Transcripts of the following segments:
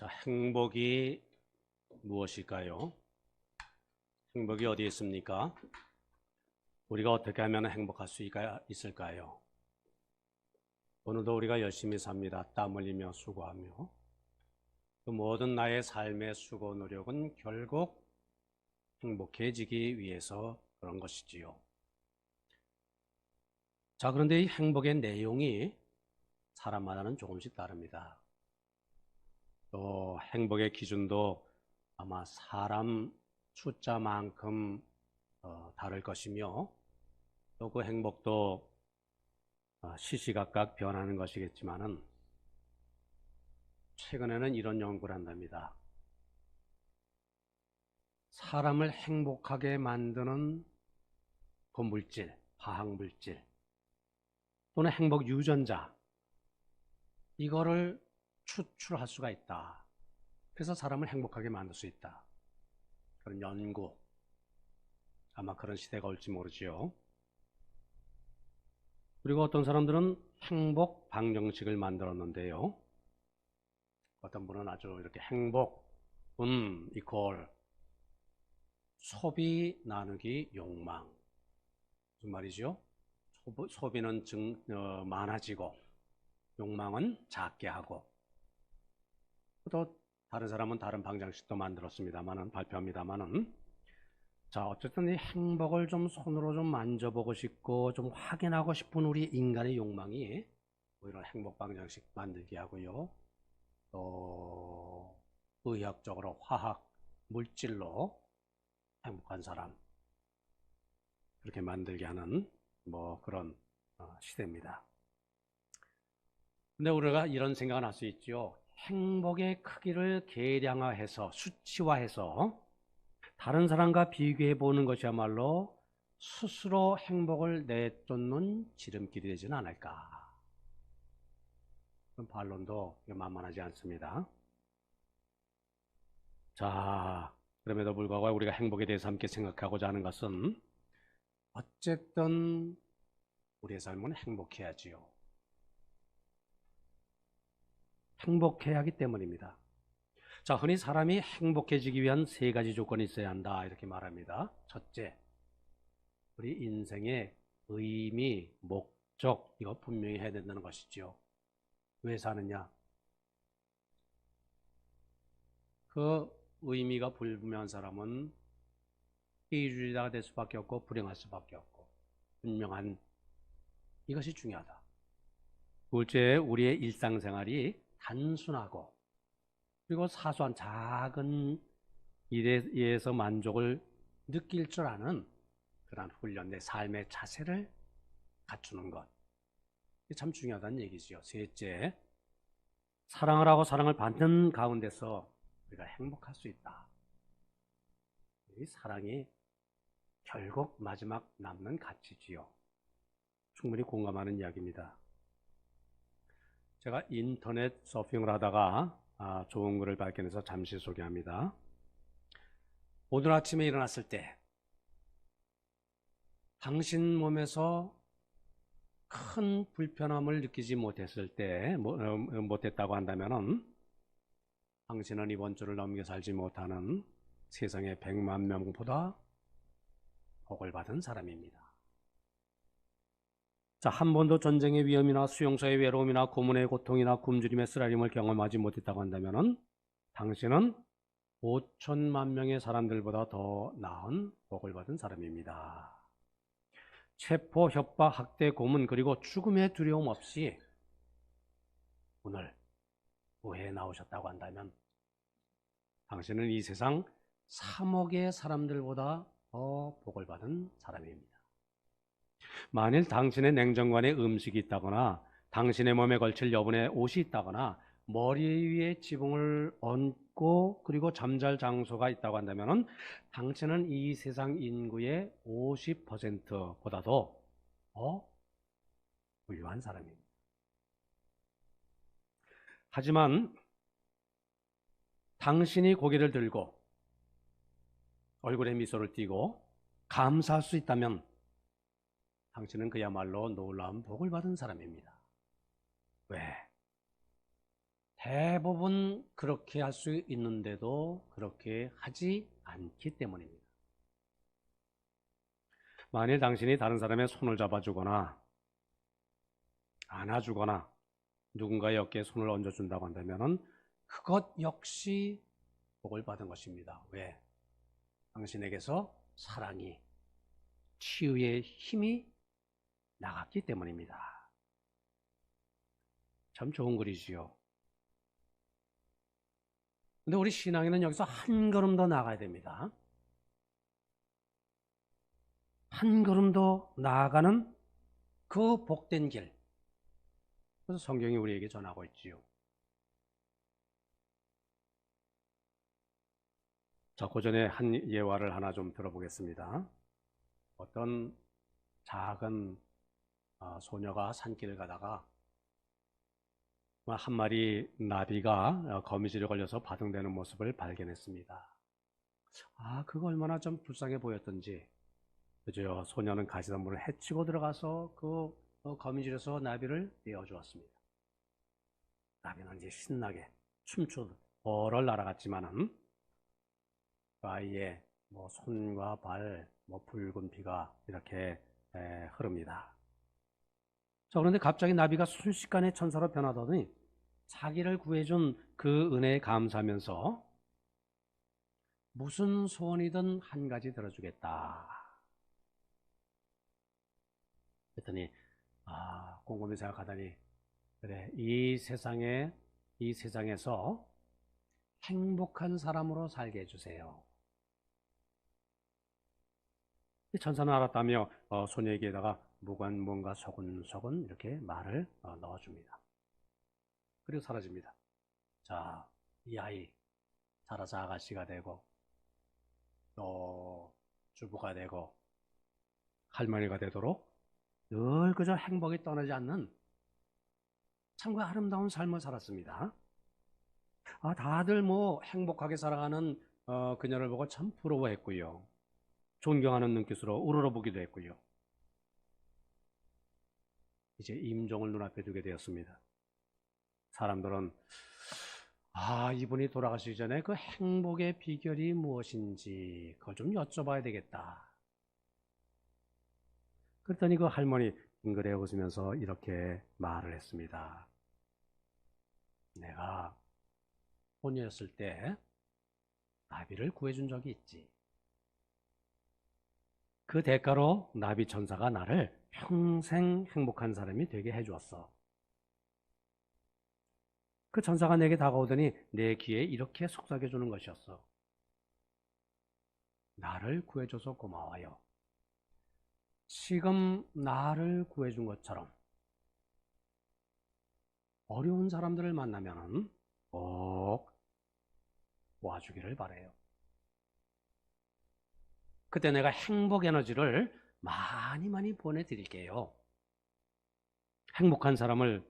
자, 행복이 무엇일까요? 행복이 어디에 있습니까? 우리가 어떻게 하면 행복할 수 있을까요? 오늘도 우리가 열심히 삽니다. 땀 흘리며 수고하며. 그 모든 나의 삶의 수고 노력은 결국 행복해지기 위해서 그런 것이지요. 자, 그런데 이 행복의 내용이 사람마다는 조금씩 다릅니다. 또 행복의 기준도 아마 사람 숫자만큼 다를 것이며, 또 그 행복도 시시각각 변하는 것이겠지만은, 최근에는 이런 연구를 한답니다. 사람을 행복하게 만드는 그 물질, 화학물질 또는 행복 유전자, 이거를 추출할 수가 있다. 그래서 사람을 행복하게 만들 수 있다. 그런 연구, 아마 그런 시대가 올지 모르지요. 그리고 어떤 사람들은 행복 방정식을 만들었는데요. 어떤 분은 아주 이렇게 행복은 이퀄 소비 나누기 욕망. 무슨 말이죠? 소비는 많아지고 욕망은 작게 하고, 또 다른 사람은 다른 방정식도 만들었습니다만은, 발표합니다만은, 자, 어쨌든 이 행복을 좀 손으로 좀 만져보고 싶고 좀 확인하고 싶은 우리 인간의 욕망이 오히려 행복 방정식 만들게 하고요. 또 의학적으로 화학 물질로 행복한 사람 그렇게 만들게 하는 그런 시대입니다. 근데 우리가 이런 생각은 할 수 있죠. 행복의 크기를 계량화해서 수치화해서 다른 사람과 비교해 보는 것이야말로 스스로 행복을 내쫓는 지름길이 되지는 않을까. 그런 반론도 만만하지 않습니다. 자, 그럼에도 불구하고 우리가 행복에 대해서 함께 생각하고자 하는 것은, 어쨌든 우리의 삶은 행복해야지요. 행복해야 하기 때문입니다. 자, 흔히 사람이 행복해지기 위한 세 가지 조건이 있어야 한다, 이렇게 말합니다. 첫째, 우리 인생의 의미, 목적, 이거 분명히 해야 된다는 것이죠. 왜 사느냐? 그 의미가 불분명한 사람은 이기주의자가 될 수밖에 없고 불행할 수밖에 없고, 분명한 이것이 중요하다. 둘째, 우리의 일상생활이 단순하고 그리고 사소한 작은 일에 의해서 만족을 느낄 줄 아는 그런 훈련, 내 삶의 자세를 갖추는 것, 이게 참 중요하다는 얘기죠. 셋째, 사랑을 하고 사랑을 받는 가운데서 우리가 행복할 수 있다. 이 사랑이 결국 마지막 남는 가치지요. 충분히 공감하는 이야기입니다. 제가 인터넷 서핑을 하다가 좋은 글을 발견해서 잠시 소개합니다. 오늘 아침에 일어났을 때 당신 몸에서 큰 불편함을 느끼지 못했다고 한다면 당신은 이번 주를 넘겨 살지 못하는 세상의 100만 명보다 복을 받은 사람입니다. 자, 한 번도 전쟁의 위험이나 수용소의 외로움이나 고문의 고통이나 굶주림의 쓰라림을 경험하지 못했다고 한다면 당신은 5천만 명의 사람들보다 더 나은 복을 받은 사람입니다. 체포, 협박, 학대, 고문, 그리고 죽음의 두려움 없이 오늘 교회에 나오셨다고 한다면 당신은 이 세상 3억의 사람들보다 더 복을 받은 사람입니다. 만일 당신의 냉장고에 음식이 있다거나 당신의 몸에 걸칠 여분의 옷이 있다거나 머리 위에 지붕을 얹고 그리고 잠잘 장소가 있다고 한다면 당신은 이 세상 인구의 50%보다도 더 훌륭한 사람입니다. 하지만 당신이 고개를 들고 얼굴에 미소를 띠고 감사할 수 있다면 당신은 그야말로 놀라운 복을 받은 사람입니다. 왜? 대부분 그렇게 할 수 있는데도 그렇게 하지 않기 때문입니다. 만일 당신이 다른 사람의 손을 잡아주거나 안아주거나 누군가의 어깨에 손을 얹어준다고 한다면 그것 역시 복을 받은 것입니다. 왜? 당신에게서 사랑이, 치유의 힘이 나갔기 때문입니다. 참 좋은 글이지요. 근데 우리 신앙에는 여기서 한 걸음 더 나아가야 됩니다. 한 걸음 더 나아가는 그 복된 길. 그래서 성경이 우리에게 전하고 있지요. 자, 그 전에 한 예화를 하나 좀 들어보겠습니다. 어떤 작은 소녀가 산길을 가다가 한 마리 나비가 거미줄에 걸려서 바둥대는 모습을 발견했습니다. 그거 얼마나 좀 불쌍해 보였던지. 그죠? 소녀는 가시덤불을 헤치고 들어가서 그 거미줄에서 나비를 떼어주었습니다. 나비는 이제 신나게 춤추듯 벌을 날아갔지만은 그 아이의 손과 발, 붉은 피가 이렇게 흐릅니다. 자, 그런데 갑자기 나비가 순식간에 천사로 변하더니 자기를 구해준 그 은혜에 감사하면서 무슨 소원이든 한 가지 들어주겠다. 그랬더니 곰곰이 생각하더니 그래, 이 세상에서 행복한 사람으로 살게 해주세요. 천사는 알았다며 소녀에게다가 무언가 소근소근 이렇게 말을 넣어줍니다. 그리고 사라집니다. 자, 이 아이 자라서 아가씨가 되고 또 주부가 되고 할머니가 되도록 늘 그저 행복이 떠나지 않는 참그 아름다운 삶을 살았습니다. 다들 행복하게 살아가는 그녀를 보고 참 부러워했고요. 존경하는 눈빛으로 우러러보기도 했고요. 이제 임종을 눈앞에 두게 되었습니다. 사람들은 이분이 돌아가시기 전에 그 행복의 비결이 무엇인지 그걸 좀 여쭤봐야 되겠다. 그랬더니 그 할머니 빙그레 웃으면서 이렇게 말을 했습니다. 내가 혼이었을 때 나비를 구해준 적이 있지. 그 대가로 나비 천사가 나를 평생 행복한 사람이 되게 해주었어. 그 천사가 내게 다가오더니 내 귀에 이렇게 속삭여주는 것이었어. 나를 구해줘서 고마워요. 지금 나를 구해준 것처럼 어려운 사람들을 만나면 꼭 와주기를 바라요. 그때 내가 행복 에너지를 많이 보내드릴게요. 행복한 사람을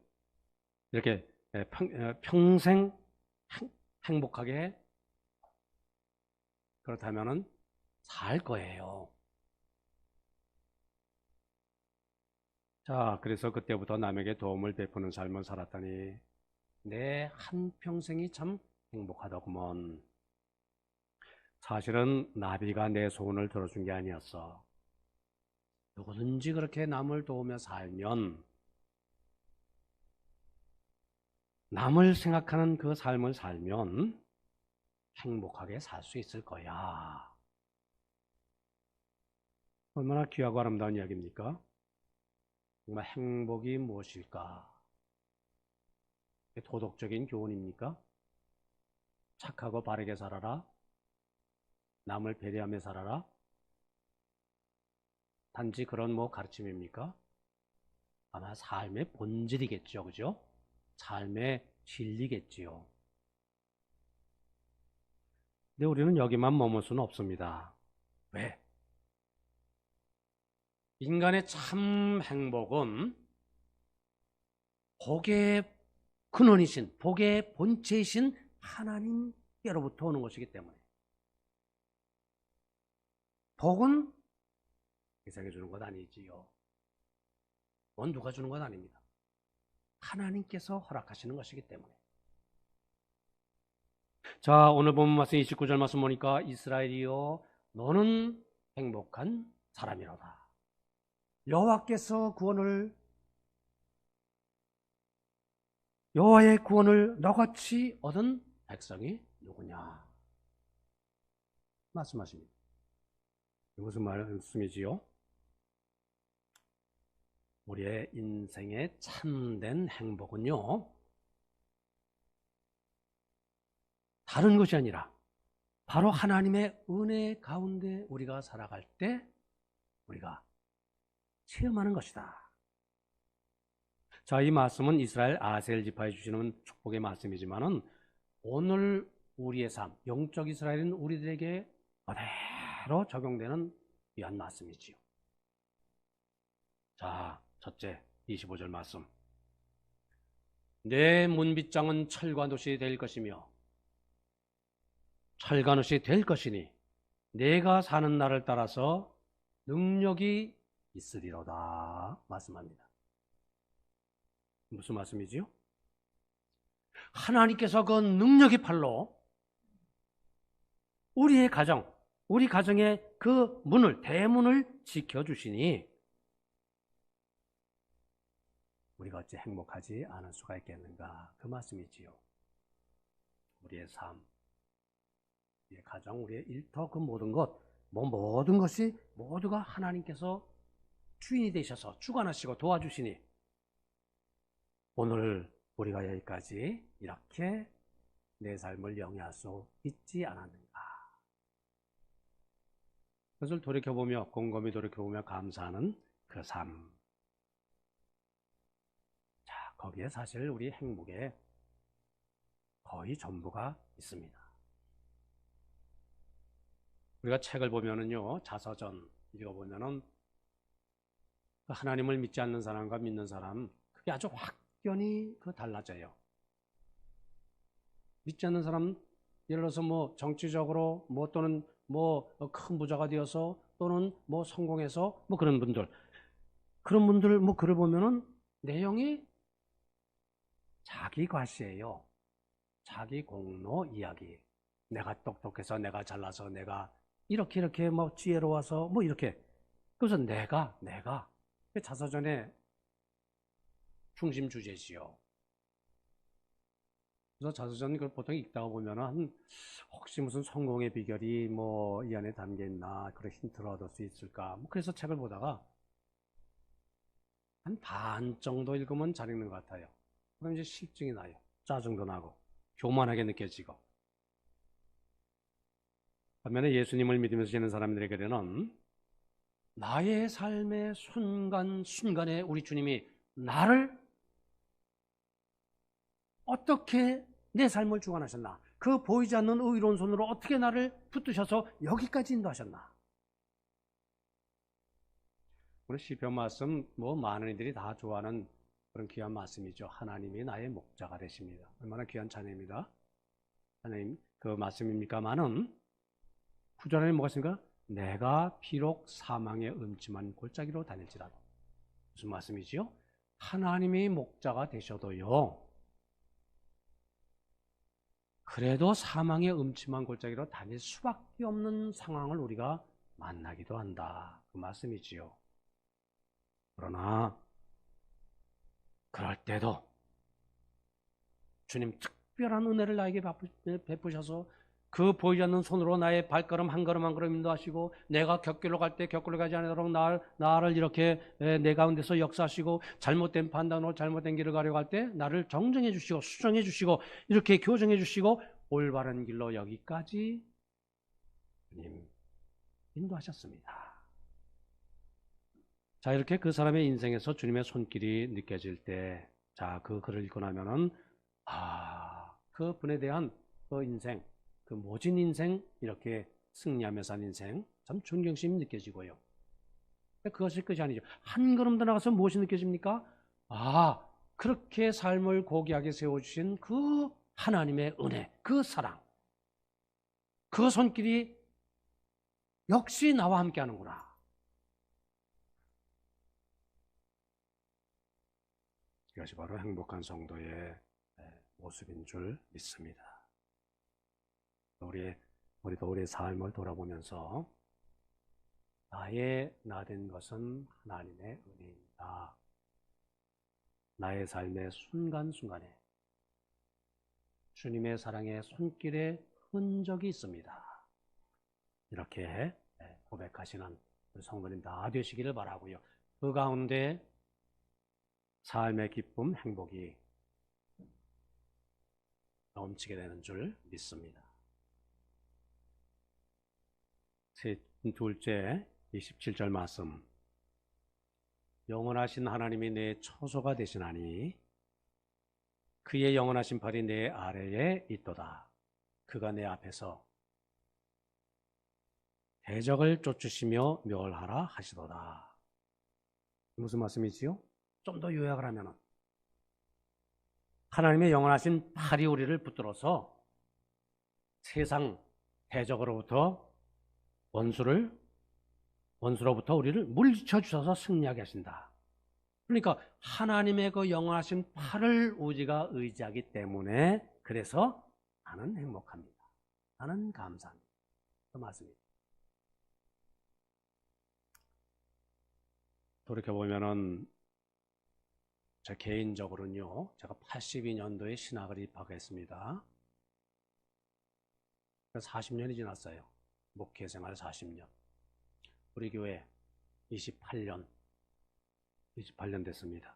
이렇게 평생 행복하게 그렇다면 살 거예요. 자, 그래서 그때부터 남에게 도움을 베푸는 삶을 살았더니 내 한평생이 참 행복하더구먼. 사실은 나비가 내 소원을 들어준 게 아니었어. 누구든지 그렇게 남을 도우며 살면, 남을 생각하는 그 삶을 살면 행복하게 살 수 있을 거야. 얼마나 귀하고 아름다운 이야기입니까? 정말 행복이 무엇일까? 도덕적인 교훈입니까? 착하고 바르게 살아라. 남을 배려하며 살아라. 단지 그런 가르침입니까? 아마 삶의 본질이겠죠. 그죠? 삶의 진리겠지요. 근데 우리는 여기만 머물 수는 없습니다. 왜? 인간의 참 행복은 복의 근원이신, 복의 본체이신 하나님께로부터 오는 것이기 때문에 복은 세상에 주는 것 아니지요. 그건 누가 주는 것 아닙니다. 하나님께서 허락하시는 것이기 때문에 자, 오늘 본 말씀 29절 말씀 보니까 이스라엘이여 너는 행복한 사람이로다. 여호와의 구원을 너같이 얻은 백성이 누구냐 말씀하십니다. 무슨 말씀이지요? 우리의 인생의 참된 행복은요, 다른 것이 아니라 바로 하나님의 은혜 가운데 우리가 살아갈 때 우리가 체험하는 것이다. 자, 이 말씀은 이스라엘 아셀 지파에 주시는 축복의 말씀이지만은 오늘 우리의 삶, 영적 이스라엘은 우리들에게 그대로 적용되는 귀한 말씀이지요. 자, 첫째 25절 말씀. 내 문빗장은 철관옷이 될 것이며 철관옷이 될 것이니 내가 사는 날을 따라서 능력이 있으리로다 말씀합니다. 무슨 말씀이지요? 하나님께서 그 능력의 팔로 우리의 가정, 우리 가정의 그 문을, 대문을 지켜주시니 우리가 어찌 행복하지 않을 수가 있겠는가, 그 말씀이지요. 우리의 삶, 우리의 가정, 우리의 일터, 그 모든 것, 모든 것이 모두가 하나님께서 주인이 되셔서 주관하시고 도와주시니 오늘 우리가 여기까지 이렇게 내 삶을 영위할 수 있지 않았는가. 그것을 돌이켜보며, 곰곰이 돌이켜보며 감사하는 그 삶. 자, 거기에 사실 우리 행복의 거의 전부가 있습니다. 우리가 책을 보면은요, 자서전 읽어보면은 하나님을 믿지 않는 사람과 믿는 사람, 그게 아주 확연히 달라져요. 믿지 않는 사람, 예를 들어서 뭐 정치적으로 또는 큰 부자가 되어서 또는 성공해서 그런 분들 글을 보면은 내용이 자기 과시예요. 자기 공로 이야기. 내가 똑똑해서, 내가 잘나서, 내가 이렇게 지혜로워서 이렇게. 그래서 내가 자서전의 중심 주제지요. 그래서 자서전 그걸 보통 읽다가 보면은 혹시 무슨 성공의 비결이 이 안에 담겨 있나, 그런 힌트를 얻을 수 있을까. 그래서 책을 보다가 한 반 정도 읽으면 잘 읽는 것 같아요. 그럼 이제 실증이 나요. 짜증도 나고 교만하게 느껴지고. 반면에 예수님을 믿으면서 지는 사람들에게는 나의 삶의 순간순간에 우리 주님이 나를 어떻게 내 삶을 주관하셨나, 그 보이지 않는 의로운 손으로 어떻게 나를 붙드셔서 여기까지 인도하셨나. 오늘 시편 말씀 많은 이들이 다 좋아하는 그런 귀한 말씀이죠. 하나님이 나의 목자가 되십니다. 얼마나 귀한 찬양입니다. 하나님 그 말씀입니까마는 구절에 뭐가 있습니까? 내가 비록 사망의 음침한 골짜기로 다닐지라도. 무슨 말씀이지요? 하나님이 목자가 되셔도요, 그래도 사망의 음침한 골짜기로 다닐 수밖에 없는 상황을 우리가 만나기도 한다, 그 말씀이지요. 그러나 그럴 때도 주님 특별한 은혜를 나에게 베푸셔서 그 보이지 않는 손으로 나의 발걸음 한 걸음 한 걸음 인도하시고, 내가 격길로 갈 때 격길로 가지 않도록 나를 이렇게 내 가운데서 역사하시고, 잘못된 판단으로 잘못된 길을 가려고 할 때 나를 정정해 주시고 수정해 주시고 이렇게 교정해 주시고 올바른 길로 여기까지 주님 인도하셨습니다. 자, 이렇게 그 사람의 인생에서 주님의 손길이 느껴질 때, 자, 그 글을 읽고 나면은 그 분에 대한 그 인생, 그 모진 인생, 이렇게 승리하며 산 인생, 참 존경심이 느껴지고요. 그것이 끝이 아니죠. 한 걸음 더 나가서 무엇이 느껴집니까? 그렇게 삶을 고귀하게 세워주신 그 하나님의 은혜, 그 사랑, 그 손길이 역시 나와 함께 하는구나. 이것이 바로 행복한 성도의 모습인 줄 믿습니다. 우리도 우리의 삶을 돌아보면서 나의 나된 것은 하나님의 은혜입니다. 나의 삶의 순간순간에 주님의 사랑의 손길에 흔적이 있습니다. 이렇게 고백하시는 우리 성도님 다 되시기를 바라고요. 그 가운데 삶의 기쁨, 행복이 넘치게 되는 줄 믿습니다. 둘째, 27절 말씀. 영원하신 하나님이 내 처소가 되시나니 그의 영원하신 팔이 내 아래에 있도다. 그가 내 앞에서 대적을 쫓으시며 멸하라 하시도다. 무슨 말씀이지요? 좀 더 요약을 하면은 하나님의 영원하신 팔이 우리를 붙들어서 세상 대적으로부터 원수로부터 우리를 물리쳐 주셔서 승리하게 하신다. 그러니까 하나님의 그 영원하신 팔을 우리가 의지하기 때문에 그래서 나는 행복합니다. 나는 감사합니다. 그 말씀입니다. 돌이켜보면은 제 개인적으로는요, 제가 82년도에 신학을 입학했습니다. 40년이 지났어요. 목회 생활 40년. 우리 교회 28년 됐습니다.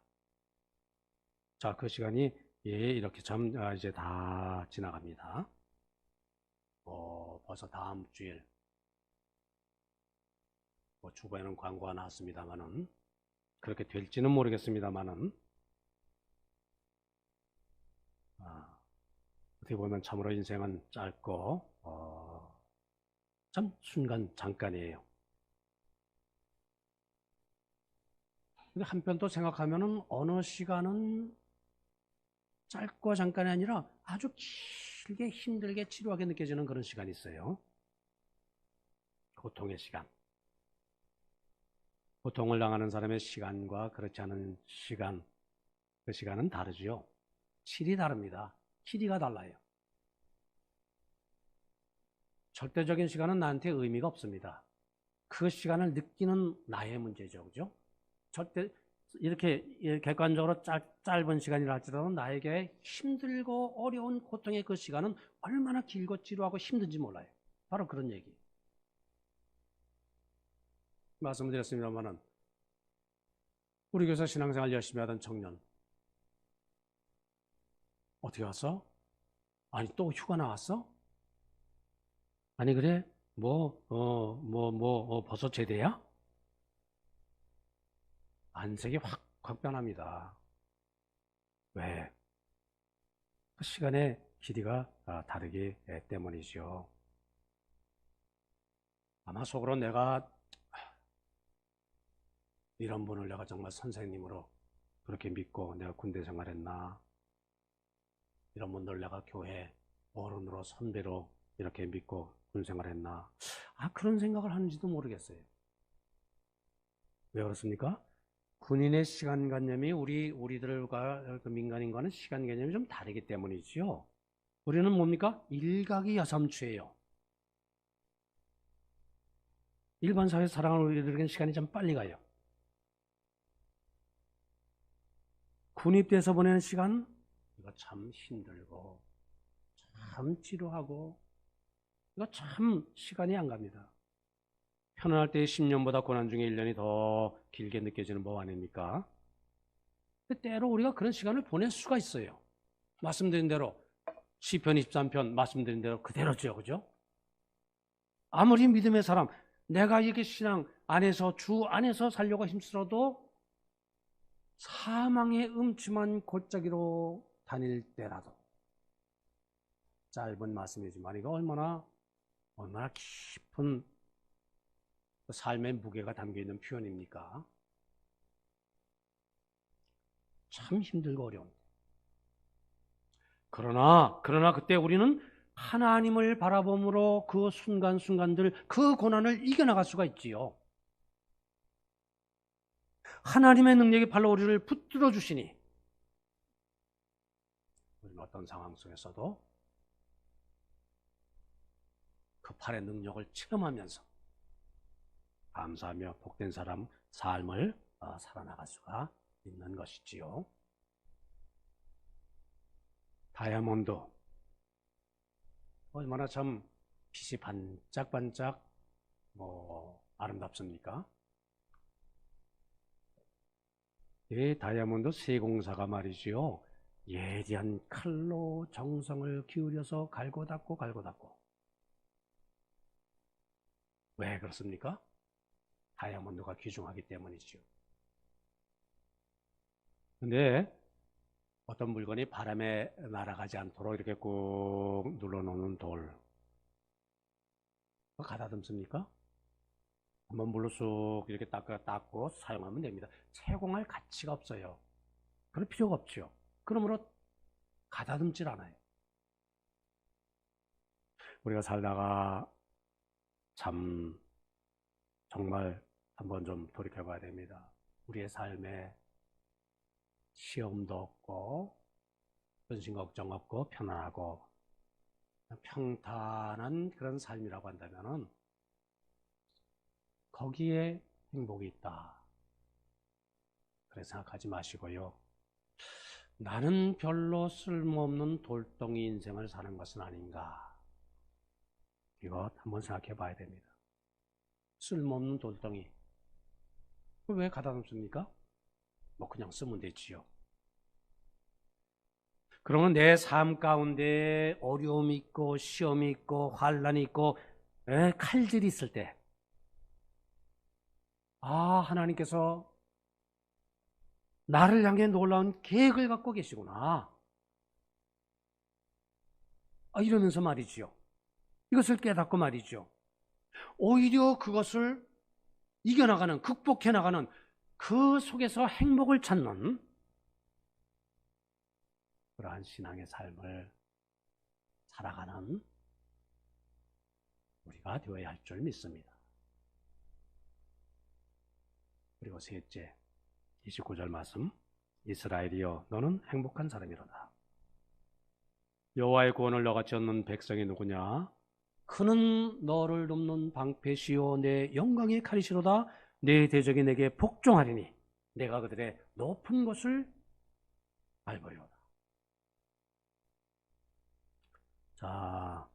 자, 그 시간이 이렇게 이제 다 지나갑니다. 벌써 다음 주일 주변에는 광고가 나왔습니다만은 그렇게 될지는 모르겠습니다만은 어떻게 보면 참으로 인생은 짧고 참 잠깐이에요. 근데 한편 또 생각하면은 어느 시간은 짧고 잠깐이 아니라 아주 길게 힘들게 치료하게 느껴지는 그런 시간이 있어요. 고통의 시간. 고통을 당하는 사람의 시간과 그렇지 않은 시간, 그 시간은 다르지요. 질이 다릅니다. 길이가 달라요. 절대적인 시간은 나한테 의미가 없습니다. 그 시간을 느끼는 나의 문제죠. 그죠? 이렇게 객관적으로 짧은 시간이라 할지라도 나에게 힘들고 어려운 고통의 그 시간은 얼마나 길고 지루하고 힘든지 몰라요. 바로 그런 얘기. 말씀드렸습니다만은 우리 교회에서 신앙생활 열심히 하던 청년 어떻게 왔어? 아니 또 휴가 나왔어? 아니 그래? 벌써 제대야? 안색이 확 변합니다. 왜? 그 시간의 길이가 다르기 때문이죠. 아마 속으로 내가 이런 분을 내가 정말 선생님으로 그렇게 믿고 내가 군대 생활했나? 이런 분들 내가 교회 어른으로 선배로 이렇게 믿고 군 생활했나? 그런 생각을 하는지도 모르겠어요. 왜 그렇습니까? 군인의 시간관념이 우리들과 그 민간인과는 시간개념이 좀 다르기 때문이지요. 우리는 뭡니까? 일각이 여삼추예요. 일반 사회에서 살아가는 우리들에게는 시간이 좀 빨리 가요. 군입대에서 보내는 시간, 이거 참 힘들고 참 지루하고 이거 참 시간이 안 갑니다. 편안할 때의 10년보다 고난 중에 1년이 더 길게 느껴지는 법 아닙니까? 근데 때로 우리가 그런 시간을 보낼 수가 있어요. 말씀드린 대로 시편 23편 말씀드린 대로 그대로죠. 그죠? 아무리 믿음의 사람, 내가 이렇게 신앙 안에서 주 안에서 살려고 힘쓰러도 사망의 음침한 골짜기로 다닐 때라도 짧은 말씀이지만 이거 얼마나 깊은 삶의 무게가 담겨있는 표현입니까? 참 힘들고 어려운. 그러나 그때 우리는 하나님을 바라봄으로 그 순간순간들 그 고난을 이겨나갈 수가 있지요. 하나님의 능력이 발로 우리를 붙들어 주시니 우리는 어떤 상황 속에서도 그 팔의 능력을 체험하면서 감사하며 복된 사람 삶을 살아나갈 수가 있는 것이지요. 다이아몬드 얼마나 참 빛이 반짝반짝 아름답습니까? 이 다이아몬드 세공사가 말이지요. 예리한 칼로 정성을 기울여서 갈고 닦고 왜 그렇습니까? 다이아몬드가 귀중하기 때문이지요. 근데 어떤 물건이 바람에 날아가지 않도록 이렇게 꾹 눌러놓는 돌 가다듬습니까? 한번 물로 쑥 이렇게 닦고 사용하면 됩니다. 채공할 가치가 없어요. 그럴 필요가 없죠. 그러므로 가다듬질 않아요. 우리가 살다가 참 정말 한번 좀 돌이켜봐야 됩니다. 우리의 삶에 시험도 없고 근심 걱정 없고 편안하고 평탄한 그런 삶이라고 한다면은 거기에 행복이 있다. 그래 생각하지 마시고요. 나는 별로 쓸모없는 돌덩이 인생을 사는 것은 아닌가. 이거 한번 생각해 봐야 됩니다. 쓸모없는 돌덩이. 왜 가다듬습니까? 그냥 쓰면 되지요. 그러면 내 삶 가운데 어려움이 있고 시험이 있고 환란이 있고 칼질이 있을 때 하나님께서 나를 향해 놀라운 계획을 갖고 계시구나. 이러면서 말이지요. 이것을 깨닫고 말이죠. 오히려 그것을 이겨나가는, 극복해나가는 그 속에서 행복을 찾는 그러한 신앙의 삶을 살아가는 우리가 되어야 할 줄 믿습니다. 그리고 셋째, 29절 말씀. 이스라엘이여 너는 행복한 사람이로다. 여호와의 구원을 너같이 얻는 백성이 누구냐? 그는 너를 돕는 방패시요 내 영광의 칼이시로다. 내 대적이 내게 복종하리니 내가 그들의 높은 곳을 밟으리로다. 자,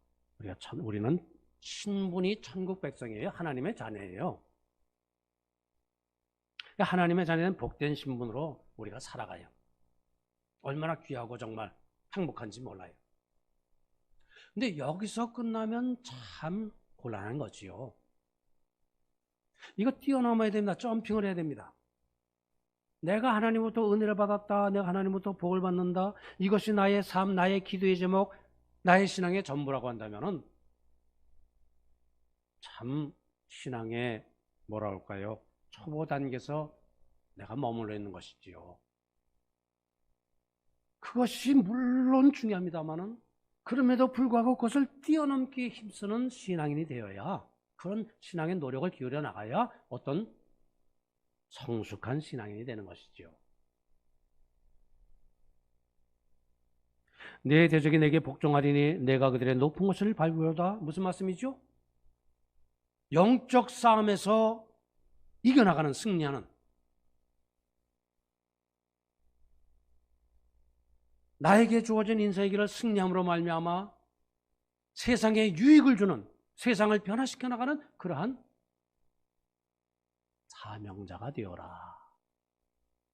우리는 신분이 천국 백성이에요. 하나님의 자녀예요. 하나님의 자녀는 복된 신분으로 우리가 살아가요. 얼마나 귀하고 정말 행복한지 몰라요. 근데 여기서 끝나면 참 곤란한 거지요. 이거 뛰어넘어야 됩니다. 점핑을 해야 됩니다. 내가 하나님부터 은혜를 받았다. 내가 하나님부터 복을 받는다. 이것이 나의 삶, 나의 기도의 제목, 나의 신앙의 전부라고 한다면은 참 신앙의 뭐라 할까요? 초보 단계에서 내가 머물러 있는 것이지요. 그것이 물론 중요합니다만은 그럼에도 불구하고 그것을 뛰어넘기 힘쓰는 신앙인이 되어야, 그런 신앙의 노력을 기울여 나가야 어떤 성숙한 신앙인이 되는 것이지요. 내 대적이 내게 복종하리니 내가 그들의 높은 곳을 밟으리로다. 무슨 말씀이죠? 영적 싸움에서 이겨나가는, 승리하는, 나에게 주어진 인생의 길을 승리함으로 말미암아 세상에 유익을 주는, 세상을 변화시켜 나가는 그러한 사명자가 되어라.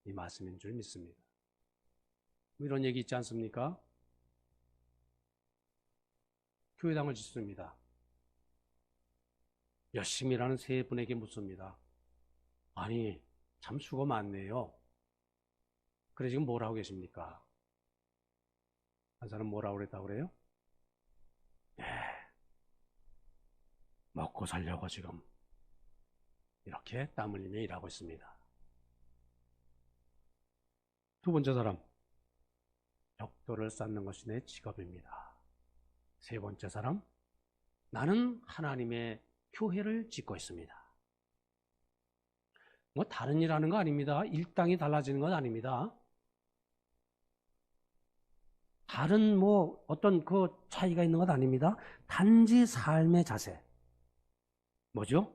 이 말씀인 줄 믿습니다. 이런 얘기 있지 않습니까? 교회당을 짓습니다. 열심히 일하는 세 분에게 묻습니다. 아니, 참 수고 많네요. 그래 지금 뭘 하고 계십니까? 한 사람 뭐라고 그랬다고 그래요? 먹고 살려고 지금 이렇게 땀 흘리며 일하고 있습니다. 두 번째 사람, 벽돌을 쌓는 것이 내 직업입니다. 세 번째 사람, 나는 하나님의 교회를 짓고 있습니다. 다른 일 하는 거 아닙니다. 일당이 달라지는 건 아닙니다. 다른 뭐 어떤 그 차이가 있는 것 아닙니다. 단지 삶의 자세. 뭐죠?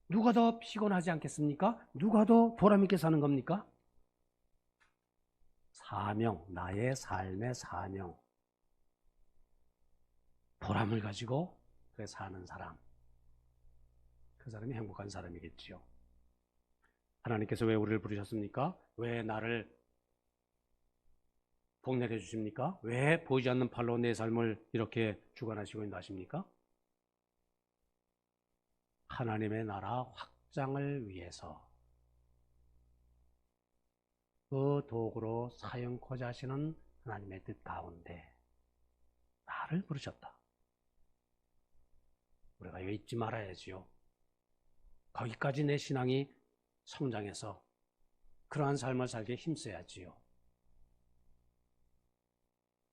누가 더 피곤하지 않겠습니까? 누가 더 보람 있게 사는 겁니까? 사명, 나의 삶의 사명. 보람을 가지고 그래 사는 사람. 그 사람이 행복한 사람이겠지요. 하나님께서 왜 우리를 부르셨습니까? 왜 나를 복내려 주십니까? 왜 보이지 않는 팔로 내 삶을 이렇게 주관하시고 인도하십니까? 하나님의 나라 확장을 위해서 그 도구로 사용코자 하시는 하나님의 뜻 가운데 나를 부르셨다. 우리가 이거 잊지 말아야지요. 거기까지 내 신앙이 성장해서 그러한 삶을 살기에 힘써야지요.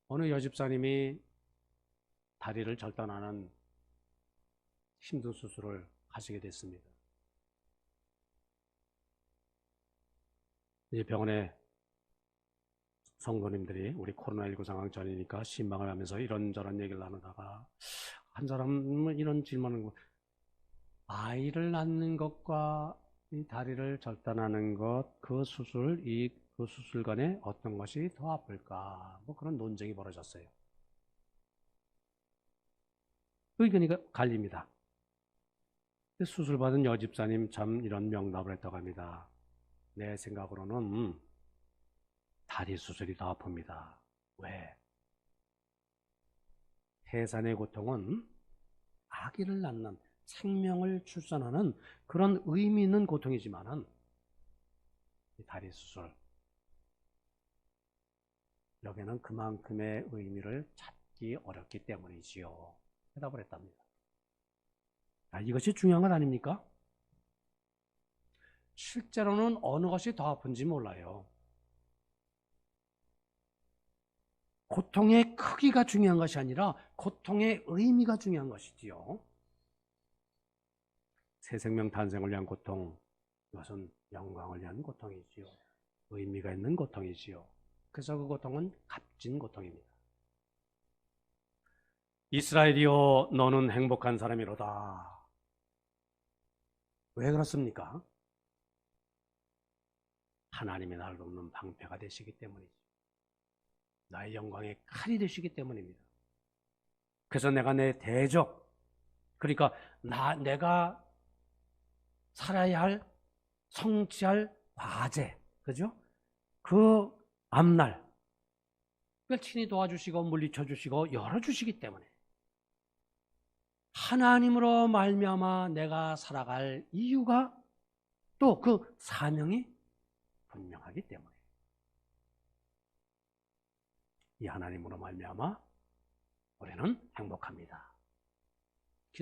어느 여집사님이 다리를 절단하는 힘든 수술을 하시게 됐습니다. 이 병원에 성도님들이 우리 코로나19 상황 전이니까 신방을 하면서 이런저런 얘기를 나누다가 한 사람은 이런 질문을, 아이를 낳는 것과 이 다리를 절단하는 것, 그 수술, 그 수술 간에 어떤 것이 더 아플까? 뭐 그런 논쟁이 벌어졌어요. 의견이 갈립니다. 수술받은 여집사님 참 이런 명답을 했다고 합니다. 내 생각으로는 다리 수술이 더 아픕니다. 왜? 태산의 고통은 아기를 낳는, 생명을 출산하는 그런 의미 있는 고통이지만은 다리 수술, 여기는 그만큼의 의미를 찾기 어렵기 때문이지요. 대답을 했답니다. 이것이 중요한 것 아닙니까? 실제로는 어느 것이 더 아픈지 몰라요. 고통의 크기가 중요한 것이 아니라 고통의 의미가 중요한 것이지요. 새 생명 탄생을 위한 고통, 이것은 영광을 위한 고통이지요. 의미가 있는 고통이지요. 그래서 그 고통은 값진 고통입니다. 이스라엘이여, 너는 행복한 사람이로다. 왜 그렇습니까? 하나님이 나를 돕는 방패가 되시기 때문이죠. 나의 영광의 칼이 되시기 때문입니다. 그래서 내가 내 대적, 그러니까 내가 살아야 할, 성취할 과제, 그죠? 그 앞날, 그걸 친히 도와주시고 물리쳐 주시고 열어주시기 때문에 하나님으로 말미암아 내가 살아갈 이유가 또 그 사명이 분명하기 때문에 이 하나님으로 말미암아 우리는 행복합니다.